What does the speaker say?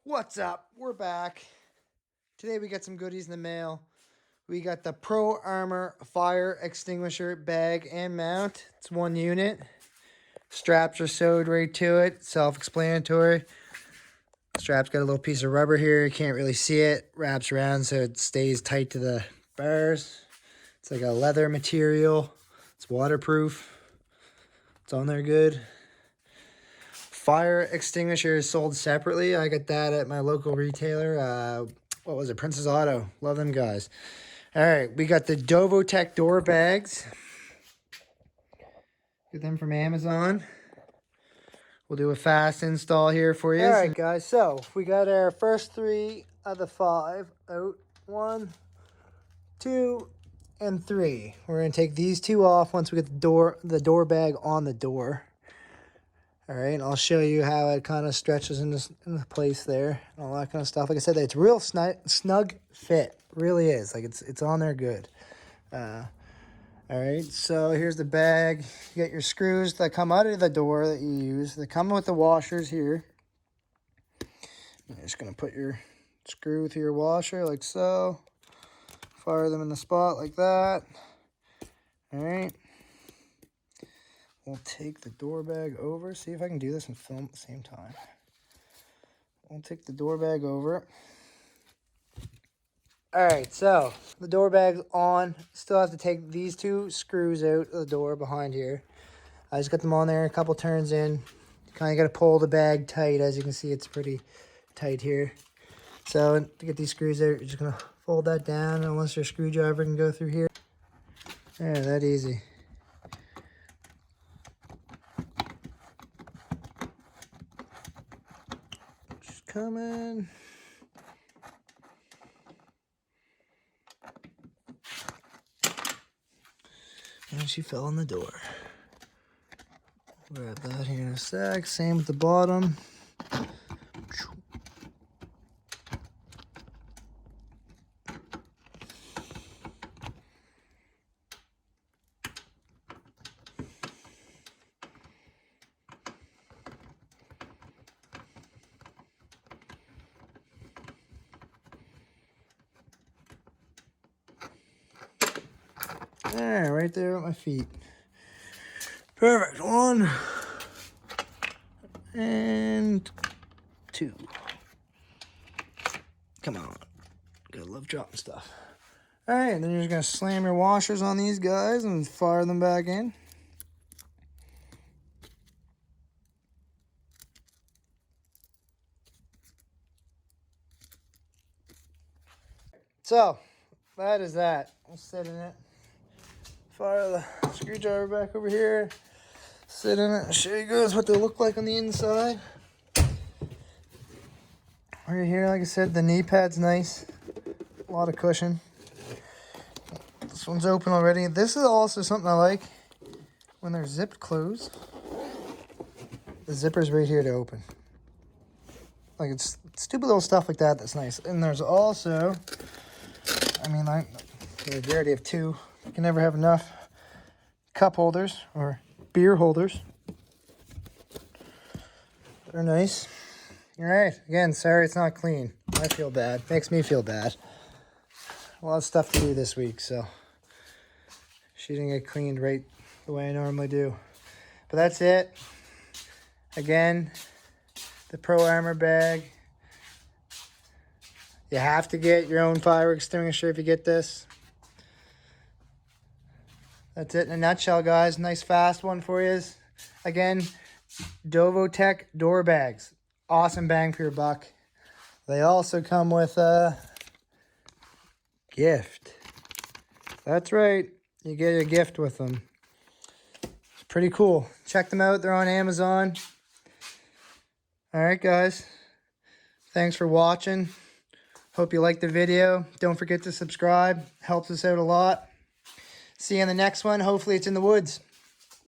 What's up? We're back. Today we got some goodies in the mail. We got the Pro Armor fire extinguisher bag and mount. It's 1 unit. Straps are sewed right to it. Self-explanatory. Strap's got a little piece of rubber here. You can't really see it. Wraps around so it stays tight to the bars. It's like a leather material. It's waterproof. It's on there good. Fire extinguisher is sold separately. I got that at my local retailer. What was it? Princess Auto. Love them guys. All right, we got the Dovo-Tech Door bags. Get them from Amazon. We'll do a fast install here for you. All right, guys. So we got our first 3 of the 5 out. 1, 2, and 3. We're gonna take these 2 off once we get the door bag on the door. All right, and I'll show you how it kind of stretches into place there and all that kind of stuff. Like I said, it's real snug fit. Really is. Like it's on there good. All right, so here's the bag. You got your screws that come out of the door that you use. They come with the washers here. You're just going to put your screw through your washer like so. Fire them in the spot like that. All right. We'll take the door bag over. See if I can do this and film at the same time. We'll take the door bag over. All right, so the door bag's on. Still have to take these 2 screws out of the door behind here. I just got them on there, a couple turns in. Kind of got to pull the bag tight. As you can see, it's pretty tight here. So to get these screws out, you're just going to fold that down unless your screwdriver can go through here. Yeah, that easy. Just coming. And she fell on the door. Grab that here in a sec. Same with the bottom. There, right there at my feet. Perfect. 1 and 2. Come on. Gotta love dropping stuff. All right, then you're just gonna slam your washers on these guys and fire them back in. So, that is that. We'll sit in it. Fire the screwdriver back over here. Sit in it and show you guys what they look like on the inside. Right here, like I said, the knee pad's nice. A lot of cushion. This one's open already. This is also something I like when they're zipped closed. The zipper's right here to open. Like it's stupid little stuff like that that's nice. And there's also, I mean, we already have 2. You can never have enough cup holders or beer holders. They're nice. All right. Again, sorry it's not clean. I feel bad. Makes me feel bad. A lot of stuff to do this week, so she didn't get cleaned right the way I normally do. But that's it. Again, the Pro Armor bag. You have to get your own fire extinguisher if you get this. That's it in a nutshell, guys. Nice fast one for you. Again, Dovo-Tech Door bags. Awesome bang for your buck. They also come with a gift. That's right. You get a gift with them. It's pretty cool. Check them out. They're on Amazon. All right, guys. Thanks for watching. Hope you liked the video. Don't forget to subscribe. Helps us out a lot. See you in the next one. Hopefully it's in the woods.